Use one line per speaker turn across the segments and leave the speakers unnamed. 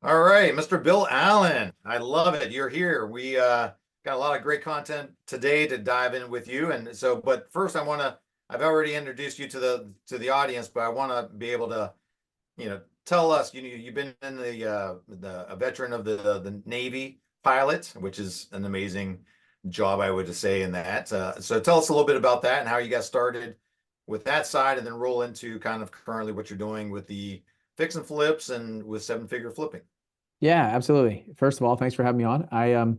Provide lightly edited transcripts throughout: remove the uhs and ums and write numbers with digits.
All right, Mr. Bill Allen. I love it. You're here. We got a lot of great content today to dive in with you. And so, but first I've already introduced you to the audience, but I want to be able to, tell us, you've been in a veteran of the Navy pilot, which is an amazing job, I would just say in that. So tell us a little bit about that and how you got started with that side, and then roll into kind of currently what you're doing with the fix and flips and with seven-figure flipping.
Yeah, absolutely. First of all, thanks for having me on.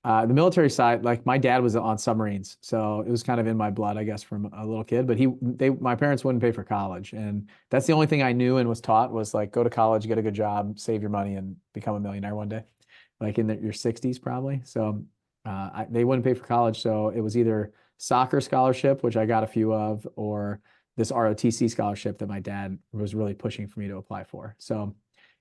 The military side, like my dad was on submarines, so it was kind of in my blood, I guess, from a little kid. But my parents wouldn't pay for college, and that's the only thing I knew and was taught was like go to college, get a good job, save your money, and become a millionaire one day, like in your 60s probably. So they wouldn't pay for college, so it was either soccer scholarship, which I got a few of, or this ROTC scholarship that my dad was really pushing for me to apply for. So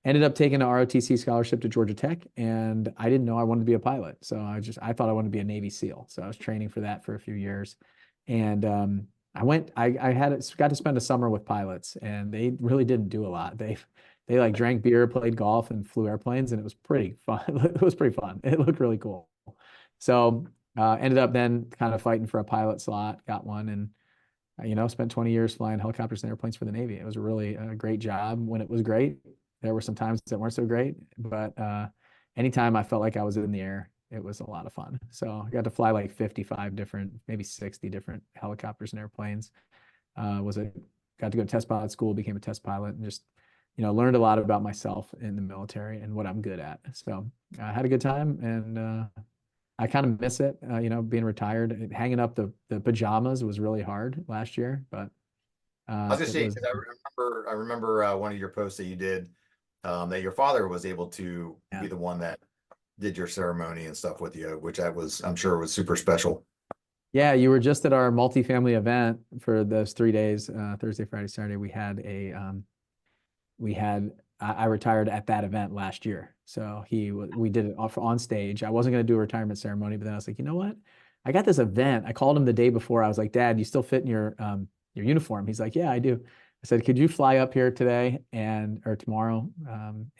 ended up taking an ROTC scholarship to Georgia Tech, and I didn't know I wanted to be a pilot. So I thought I wanted to be a Navy SEAL. So I was training for that for a few years. And I got to spend a summer with pilots, and they really didn't do a lot. They like drank beer, played golf, and flew airplanes, and it was pretty fun. It was pretty fun. It looked really cool. So ended up then kind of fighting for a pilot slot, got one, and spent 20 years flying helicopters and airplanes for the Navy. It was really a great job when it was great. There were some times that weren't so great, but anytime I felt like I was in the air, it was a lot of fun. So I got to fly like 55 different, maybe 60 different helicopters and airplanes. Got to go to test pilot school, became a test pilot, and just learned a lot about myself in the military and what I'm good at. So I had a good time, and I kind of miss it. Being retired, hanging up the pajamas was really hard last year, but
I was gonna
it
say,
was.
because I remember one of your posts that you did, that your father was able to
Yeah.
be the one that did your ceremony and stuff with you, which I'm sure was super special.
Yeah, you were just at our multifamily event for those 3 days, Thursday, Friday, Saturday. I retired at that event last year. So we did it off on stage. I wasn't going to do a retirement ceremony, but then I was like, you know what? I got this event. I called him the day before. I was like, Dad, you still fit in your uniform? He's like, yeah, I do. I said, could you fly up here today or tomorrow,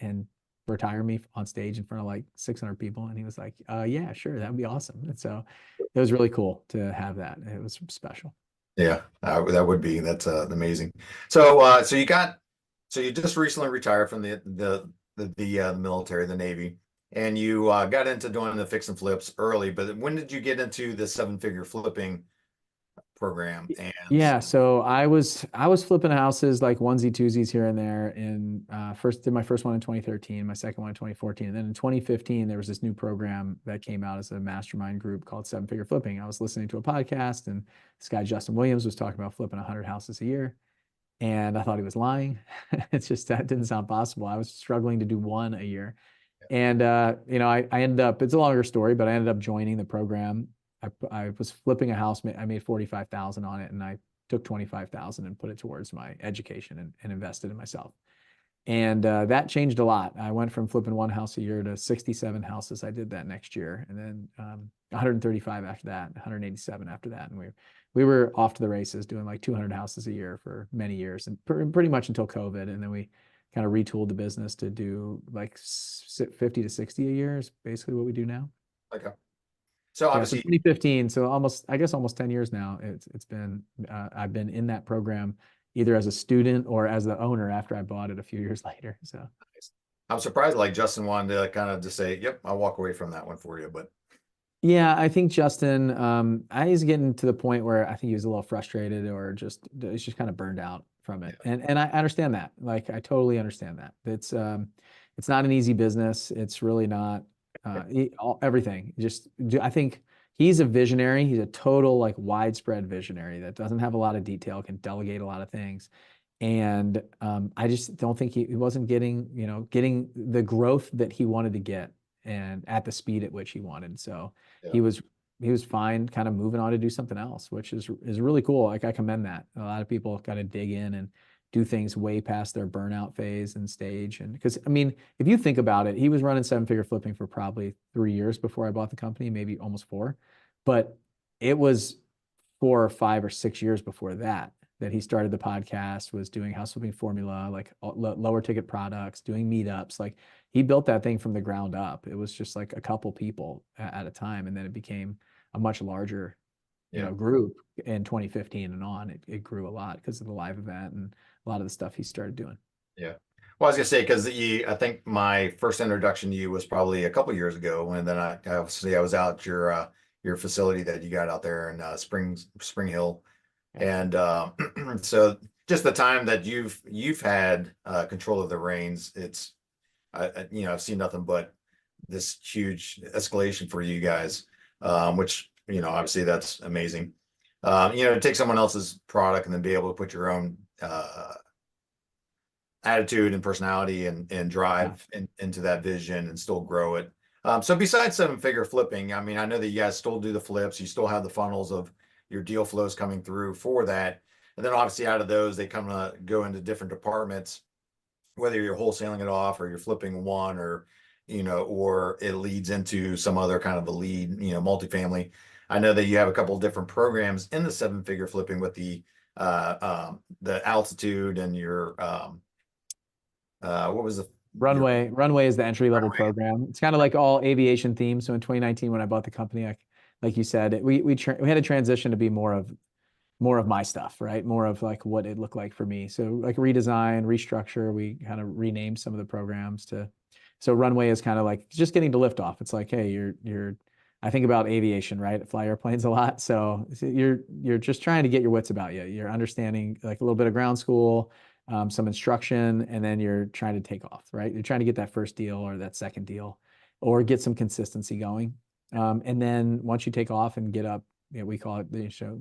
and retire me on stage in front of like 600 people? And he was like, yeah, sure. That'd be awesome. And so it was really cool to have that. It was special.
Yeah, that's amazing. So you just recently retired from the military, the Navy, and you got into doing the fix and flips early. But when did you get into the seven-figure flipping program? And
Yeah, so I was flipping houses like onesie twosies here and there. And first did my first one in 2013, my second one in 2014, and then in 2015 there was this new program that came out as a mastermind group called Seven Figure Flipping. I was listening to a podcast, and this guy Justin Williams was talking about flipping 100 houses a year, and I thought he was lying. It's just that didn't sound possible. I was struggling to do one a year, and I ended up. It's a longer story, but I ended up joining the program. I was flipping a house. I made 45,000 on it, and I took 25,000 and put it towards my education and invested in myself. And that changed a lot. I went from flipping one house a year to 67 houses. I did that next year, and then 135 after that, 187 after that, and we were off to the races, doing like 200 houses a year for many years, and pretty much until COVID. And then we kind of retooled the business to do like 50 to 60 a year is basically what we do now.
okay, so
Yeah, so
obviously,
2015, so I guess almost 10 years now. It's been I've been in that program either as a student or as the owner after I bought it a few years later. So
I'm surprised like Justin wanted to kind of just say, "Yep, I'll walk away from that one for you." But
yeah, I think Justin, he's getting to the point where I think he was a little frustrated or he's just kind of burned out from it.
yeah,
And I understand that. Like I totally understand that. It's not an easy business. It's really not everything. I think he's a visionary. He's a total like widespread visionary that doesn't have a lot of detail, can delegate a lot of things. And I just don't think he wasn't getting the growth that he wanted to get and at the speed at which he wanted. So
yeah,
he was he was fine kind of moving on to do something else, which is really cool. Like I commend that. A lot of people got to dig in and do things way past their burnout phase and stage. And because I mean, if you think about it, he was running seven figure flipping for probably 3 years before I bought the company, maybe almost four. But it was 4 or 5 or 6 years before that that he started the podcast, was doing house flipping formula, like lower ticket products, doing meetups. Like he built that thing from the ground up. It was just like a couple people at a time, and then it became a much larger,
Yeah.
group in 2015 and on. It grew a lot because of the live event and a lot of the stuff he started doing.
Yeah. Well, I was gonna say because I think my first introduction to you was probably a couple years ago, and then obviously I was out at your facility that you got out there in Spring Hill,
Yeah.
and so just the time that you've had control of the reins, it's I've seen nothing but this huge escalation for you guys, which obviously that's amazing. To take someone else's product and then be able to put your own attitude and personality and
Yeah.
drive into that vision and still grow it. So besides seven figure flipping, I mean, I know that you guys still do the flips, you still have the funnels of your deal flows coming through for that. And then obviously out of those, they come to go into different departments, whether you're wholesaling it off or you're flipping one or it leads into some other kind of a lead, multifamily. I know that you have a couple of different programs in the seven figure flipping with the altitude and your what was your
Runway is the entry level
runway?
program. It's kind of like all aviation themed. So in 2019, when I bought the company, like you said, we had a transition to be more of my stuff, right? More of like what it looked like for me. So like redesign, restructure, we kind of renamed some of the programs so Runway is kind of like just getting to lift off. It's like, hey, I think about aviation, right? I fly airplanes a lot. So you're just trying to get your wits about you. You're understanding like a little bit of ground school, some instruction, and then you're trying to take off, right? You're trying to get that first deal or that second deal or get some consistency going. And then once you take off and get up, we call it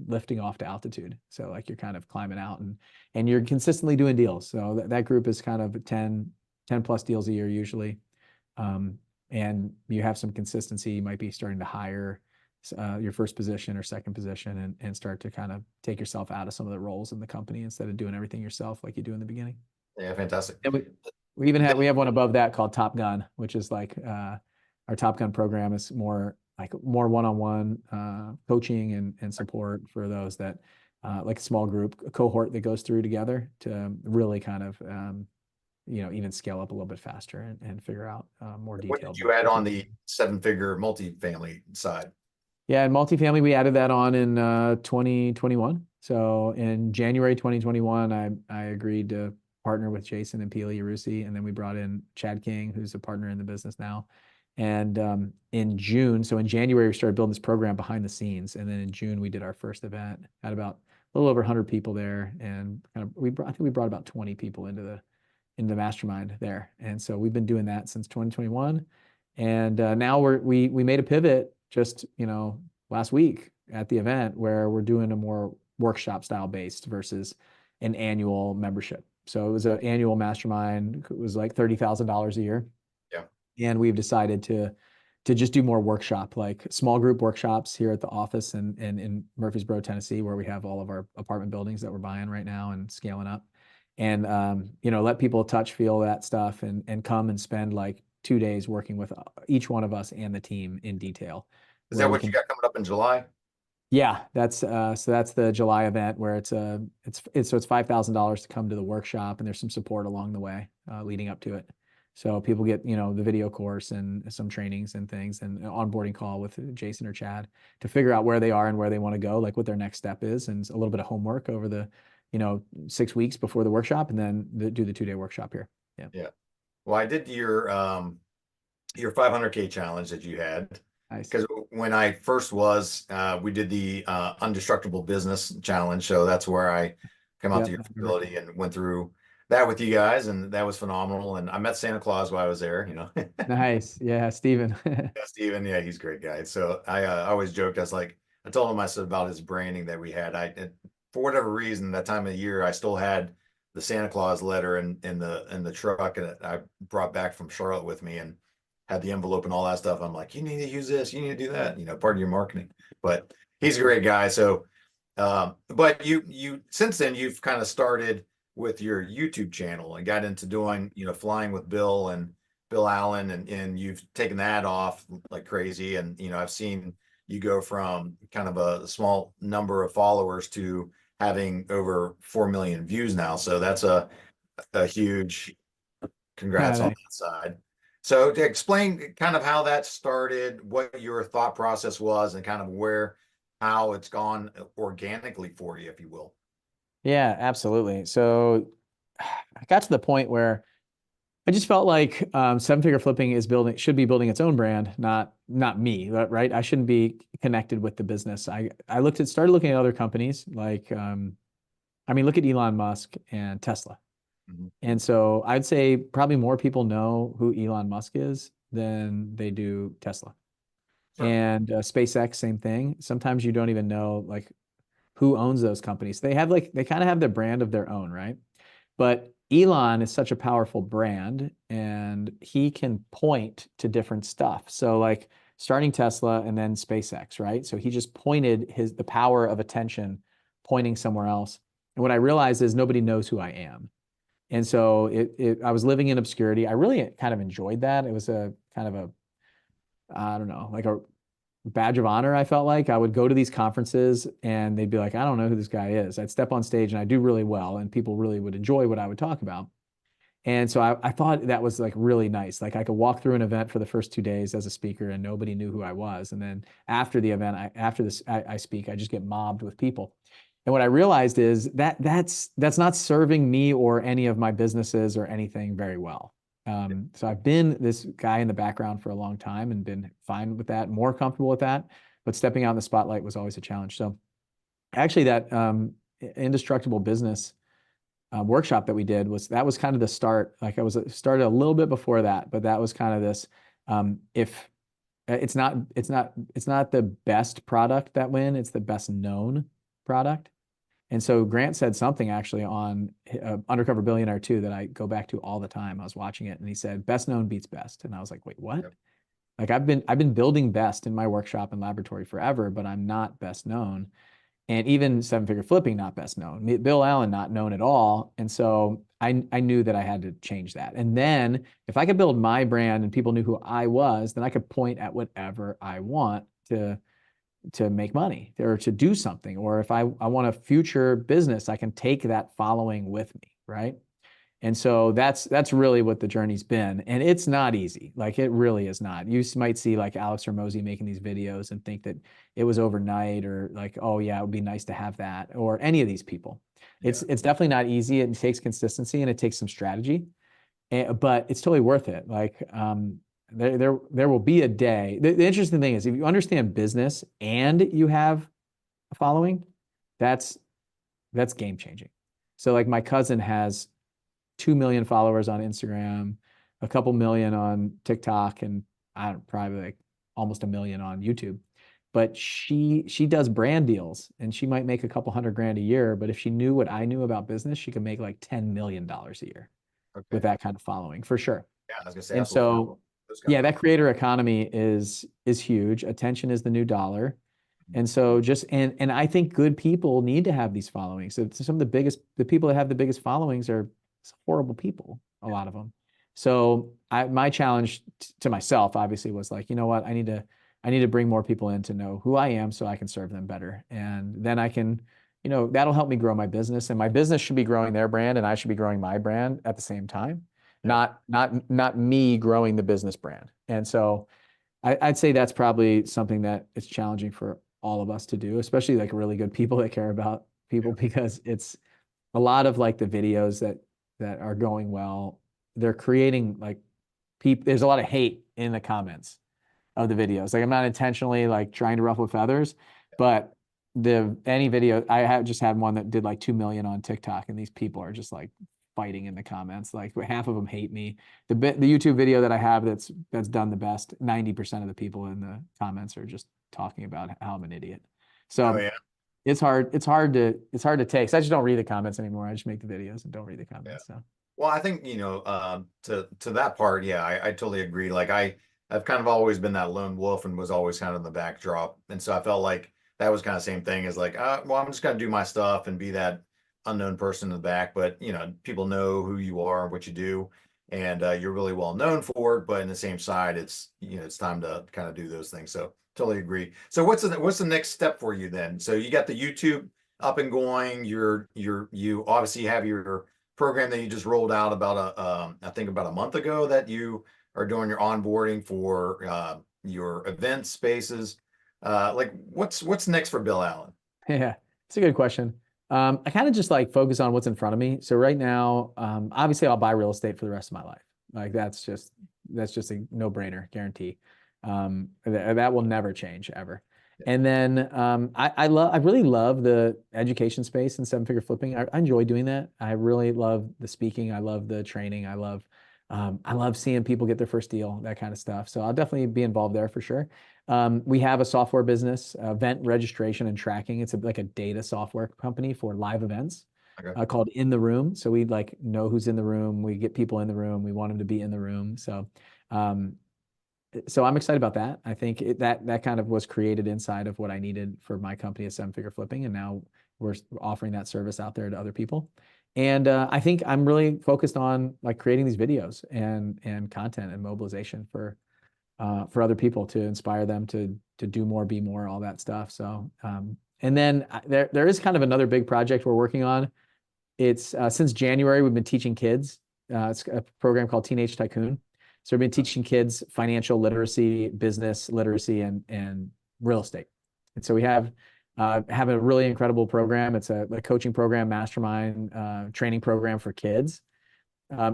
lifting off to altitude. So like you're kind of climbing out and you're consistently doing deals. So that group is kind of 10 plus deals a year usually. And you have some consistency. You might be starting to hire your first position or second position and start to kind of take yourself out of some of the roles in the company instead of doing everything yourself like you do in the beginning.
Yeah, fantastic.
And we have one above that called Top Gun, which is like our Top Gun program is more one-on-one coaching and support for those that like a small group, a cohort that goes through together to really kind of even scale up a little bit faster and figure out more
What did
detailed.
you add on the seven figure multifamily side?
Yeah, and multifamily, we added that on in 2021. So in January 2021, I agreed to partner with Jason and Pili Arusi, and then we brought in Chad King, who's a partner in the business now. And in June, so in January, we started building this program behind the scenes, and then in June we did our first event. Had about a little over 100 people there, and I think we brought about 20 people into the mastermind there. And so we've been doing that since 2021. And now we made a pivot just, last week at the event where we're doing a more workshop style based versus an annual membership. So it was an annual mastermind. It was like $30,000 a year.
Yeah.
And we've decided to just do more workshop, like small group workshops here at the office and in Murfreesboro, Tennessee, where we have all of our apartment buildings that we're buying right now and scaling up. And let people touch, feel that stuff and come and spend like 2 days working with each one of us and the team in detail.
Is that what you got coming up in July?
Yeah, that's the July event where it's $5,000 to come to the workshop and there's some support along the way leading up to it. So people get, the video course and some trainings and things and an onboarding call with Jason or Chad to figure out where they are and where they want to go, like what their next step is, and a little bit of homework over the 6 weeks before the workshop, and then do the 2-day workshop here. Yeah.
Yeah. Well, I did your 500K challenge that you had.
Nice.
Because when I first we did the Undestructible Business Challenge. So that's where I came out to your facility and went through that with you guys. And that was phenomenal. And I met Santa Claus while I was there,
Nice. Yeah, Steven.
Yeah, Steven, yeah, he's a great guy. So I always joked, I told him, I said about his branding that we had. For whatever reason, that time of the year, I still had the Santa Claus letter in the truck, and I brought back from Charlotte with me and had the envelope and all that stuff. I'm like, you need to use this, you need to do that, part of your marketing. But he's a great guy. So, but you since then you've kind of started with your YouTube channel and got into doing, flying with Bill Allen, and you've taken that off like crazy. And, I've seen you go from kind of a small number of followers to having over 4 million views now. So that's a huge congrats on
Thanks.
that side. So to explain kind of how that started, what your thought process was, and kind of how it's gone organically for you, if you will.
Yeah, absolutely. So I got to the point where I just felt like seven figure flipping should be building its own brand, not me, right? I shouldn't be connected with the business. Started looking at other companies like I mean, look at Elon Musk and Tesla.
Mhm.
And so I'd say probably more people know who Elon Musk is than they do Tesla.
Sure.
And SpaceX, same thing. Sometimes you don't even know like who owns those companies. They kind of have their brand of their own, right? But Elon is such a powerful brand and he can point to different stuff. So like starting Tesla and then SpaceX, right? So he just pointed the power of attention pointing somewhere else. And what I realized is nobody knows who I am. And so I was living in obscurity. I really kind of enjoyed that. It was a kind of a, I don't know, like a badge of honor. I felt like I would go to these conferences and they'd be like, I don't know who this guy is. I'd step on stage and I do really well and people really would enjoy what I would talk about. And so I thought that was like really nice. Like I could walk through an event for the first 2 days as a speaker and nobody knew who I was. And then after the event, I speak, I just get mobbed with people. And what I realized is that's not serving me or any of my businesses or anything very well. So I've been this guy in the background for a long time and been fine with that, more comfortable with that. But stepping out in the spotlight was always a challenge. So actually, that indestructible business workshop that we did was kind of the start. Like I was started a little bit before that, but that was kind of this. If it's not the best product that win, it's the best known product. And so Grant said something actually on Undercover Billionaire 2 that I go back to all the time. I was watching it and he said, best known beats best. And I was like, wait, what?
Yep.
Like I've been building best in my workshop and laboratory forever, but I'm not best known. And even seven figure flipping, not best known. Bill Allen, not known at all. And so I knew that I had to change that. And then if I could build my brand and people knew who I was, then I could point at whatever I want to make money or to do something. Or if I want a future business, I can take that following with me, right? And so that's really what the journey's been. And it's not easy. Like it really is not. You might see like Alex Hormozy making these videos and think that it was overnight or like, oh yeah, it would be nice to have that, or any of these people.
Yeah.
It's definitely not easy. It takes consistency and it takes some strategy, but it's totally worth it. Like there will be a day. The interesting thing is if you understand business and you have a following, that's game changing. So like my cousin has 2 million followers on Instagram, a couple million on TikTok, and I don't probably like almost a million on YouTube. But she does brand deals and she might make a couple hundred grand a year. But if she knew what I knew about business, she could make like $10 million a year with
Okay.
that kind of following for sure.
Yeah, I was gonna say
And
that's what
so,
those kind
yeah,
of
that creator economy is huge. Attention is the new dollar. And so and I think good people need to have these followings. So some of the people that have the biggest followings are horrible people, a lot of them. So my challenge to myself obviously was like, you know what, I need to bring more people in to know who I am so I can serve them better. And then I can, that'll help me grow my business. And my business should be growing their brand and I should be growing my brand at the same time,
yeah.
not me growing the business brand. And so I'd say that's probably something that is challenging for all of us to do, especially like really good people that care about people,
Yeah.
because it's a lot of like the videos that are going well. They're creating like people. There's a lot of hate in the comments of the videos. Like I'm not intentionally like trying to ruffle feathers, but any video I have just had one that did like 2 million on TikTok, and these people are just like fighting in the comments. Like half of them hate me. The YouTube video that I have that's done the best, 90% of the people in the comments are just talking about how I'm an idiot.
Oh
So
yeah.
it's hard to take. So I just don't read the comments anymore. I just make the videos and don't read the
Yeah.
comments. So
Well, I think, to that part, yeah, I totally agree. Like I've kind of always been that lone wolf and was always kind of in the backdrop. And so I felt like that was kind of same thing as like, well, I'm just gonna do my stuff and be that unknown person in the back. But people know who you are, what you do, and you're really well known for it. But in the same side, it's time to kind of do those things. So totally agree. So what's the next step for you then? So you got the YouTube up and going. You obviously have your program that you just rolled out about I think about a month ago that you are doing your onboarding for your event spaces. Like what's next for Bill Allen?
Yeah, it's a good question. I kind of just like focus on what's in front of me. So right now, obviously I'll buy real estate for the rest of my life. Like that's just a no-brainer, guarantee. That will never change ever. And then I really love the education space and seven-figure flipping. I enjoy doing that. I really love the speaking. I love the training. I love seeing people get their first deal, that kind of stuff. So I'll definitely be involved there for sure. We have a software business, event registration and tracking. It's like a data software company for live events
Okay.
called In the Room. So we like know who's in the room. We get people in the room. We want them to be in the room. Um, so I'm excited about that. I think that kind of was created inside of what I needed for my company at Seven Figure Flipping, and now we're offering that service out there to other people. And I think I'm really focused on like creating these videos and content and mobilization for other people to inspire them to do more, be more, all that stuff. So and then there is kind of another big project we're working on. It's since January we've been teaching kids. It's a program called Teenage Tycoon. So we've been teaching kids financial literacy, business literacy, and real estate. And so we have a really incredible program. It's a coaching program, mastermind training program for kids,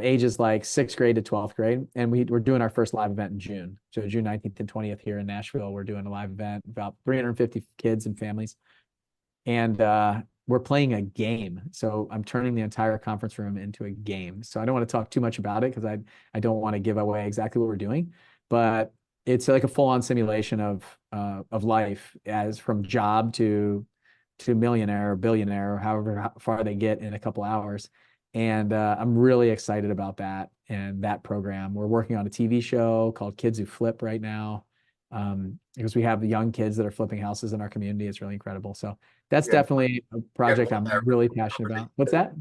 ages like 6th grade to 12th grade. And we're doing our first live event in June. So June 19th and 20th here in Nashville, we're doing a live event, about 350 kids and families. And we're playing a game. So I'm turning the entire conference room into a game. So I don't want to talk too much about it because I don't want to give away exactly what we're doing. But it's like a full-on simulation of life, as from job to millionaire or billionaire, or however far they get in a couple hours. And I'm really excited about that and that program. We're working on a TV show called Kids Who Flip right now, because we have the young kids that are flipping houses in our community. It's really incredible. So that's
Yeah,
definitely a
you had
project
one
I'm
that
really passionate about. What's that?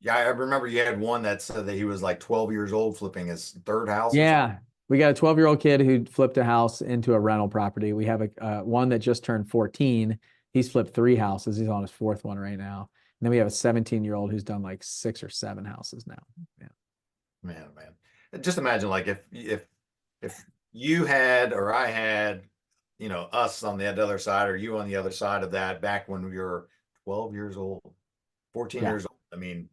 yeah, I remember you had one that said that he was like 12 years old flipping his third house or something.
Yeah, we got a 12-year-old kid who flipped a house into a rental property. We have a one that just turned 14. He's flipped 3 houses. He's on his fourth one right now. And then we have a 17-year-old who's done like 6 or 7 houses now. Yeah.
Man, man. Just imagine like if you had or I had, us on the other side or you on the other side of that back when we were 12 years old, 14
Yeah.
years old. I mean,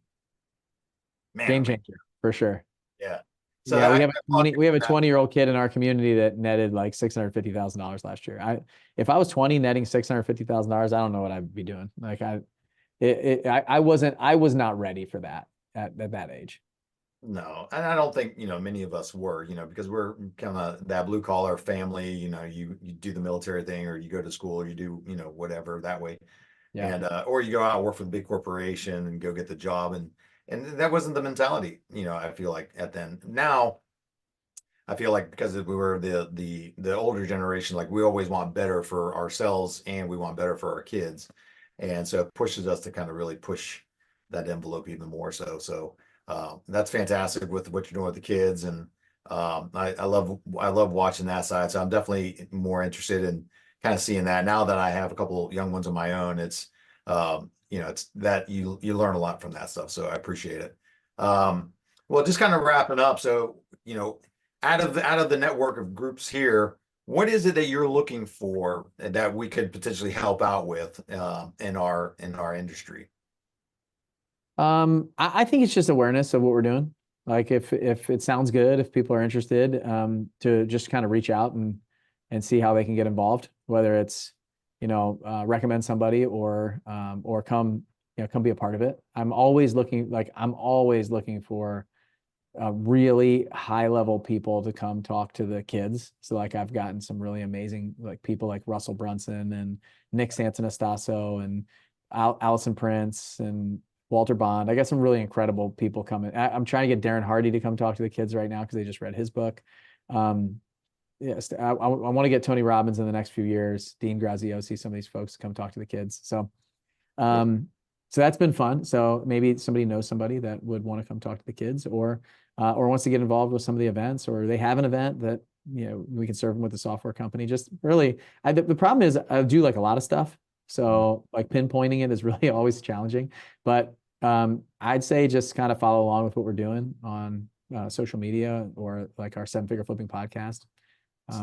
man,
Game
oh man,
changer for sure.
yeah. So
Yeah,
I
we have a
applaud
20
you
we have
for
a
that.
20-year-old kid in our community that netted like $650,000 last year. If I was 20 netting $650,000, I don't know what I'd be doing. Like I was not ready for that at that age.
No, and I don't think, many of us were, because we're kind of that blue collar family, you do the military thing or you go to school or you do, whatever that way.
Yeah.
And or you go out and work for the big corporation and go get the job and that wasn't the mentality, I feel like at then. Now I feel like because we were the older generation, like we always want better for ourselves and we want better for our kids. And so it pushes us to kind of really push that envelope even more so. So that's fantastic with what you're doing with the kids. And I love watching that side. So I'm definitely more interested in kind of seeing that now that I have a couple young ones of my own. It's that you learn a lot from that stuff. So I appreciate it. Well, just kind of wrapping up. So, out of the network of groups here, what is it that you're looking for that we could potentially help out with in our industry?
I think it's just awareness of what we're doing. Like if it sounds good, if people are interested, to just kind of reach out and see how they can get involved, whether it's, recommend somebody or come be a part of it. I'm always looking for really high level people to come talk to the kids. So like I've gotten some really amazing like people like Russell Brunson and Nick Santanastasso and Allison Prince and Walter Bond. I got some really incredible people coming. I'm trying to get Darren Hardy to come talk to the kids right now because they just read his book. Yes, I want to get Tony Robbins in the next few years, Dean Graziosi, some of these folks to come talk to the kids. Um, so that's been fun. So maybe somebody knows somebody that would want to come talk to the kids or wants to get involved with some of the events, or they have an event that, we can serve them with a software company. Just really, the problem is I do like a lot of stuff. So like pinpointing it is really always challenging. But I'd say just kind of follow along with what we're doing on social media or like our seven figure flipping podcast.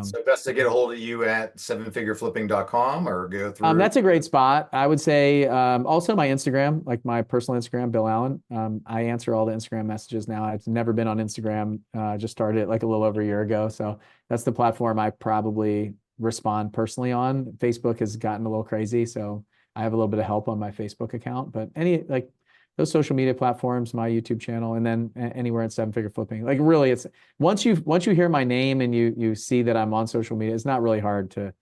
So best to get a hold of you at sevenfigureflipping.com or go through.
That's a great spot. I would say also my Instagram, like my personal Instagram, Bill Allen. I answer all the Instagram messages now. I've never been on Instagram. Just started it like a little over a year ago. So that's the platform I probably respond personally on. Facebook has gotten a little crazy, so I have a little bit of help on my Facebook account. But any like those social media platforms, my YouTube channel, and then anywhere at Seven Figure Flipping. Like really, it's once you hear my name and you see that I'm on social media, it's not really hard to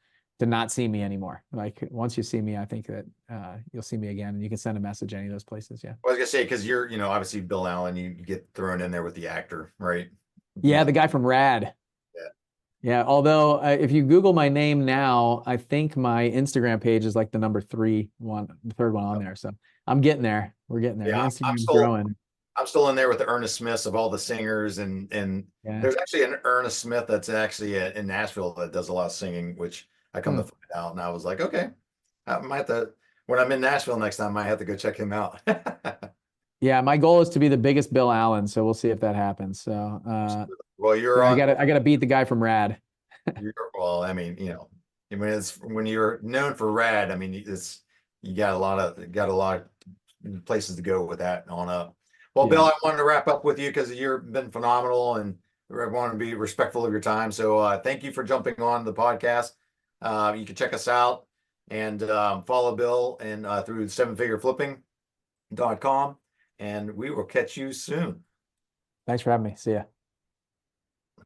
not see me anymore. Like once you see me, I think that you'll see me again, and you can send a message any of those places. Yeah.
I was gonna say because you're, obviously Bill Allen, you get thrown in there with the actor, right?
Yeah, the guy from Rad.
Yeah.
Yeah. Although if you Google my name now, I think my Instagram page is like the number the third one on there. So I'm getting there. We're getting there.
Yeah, I'm
Instagram's
still
growing.
I'm still in there with the Ernest Smiths of all the singers, and
Yeah.
there's actually an Ernest Smith that's actually in Nashville that does a lot of singing, which I come
Hmm.
to find out, and I was like, okay, I might have to when I'm in Nashville next time, I might have to go check him out.
Yeah. My goal is to be the biggest Bill Allen. So we'll see if that happens. So
Well,
yeah, I gotta beat the guy from Rad.
well, I mean, when you're known for rad, I mean, you got a lot of places to go with that on up. Well,
Yeah.
Bill, I wanted to wrap up with you because you've been phenomenal and I want to be respectful of your time. So thank you for jumping on the podcast. You can check us out and follow Bill and through sevenfigureflipping.com, and we will catch you soon.
Thanks for having me. See ya.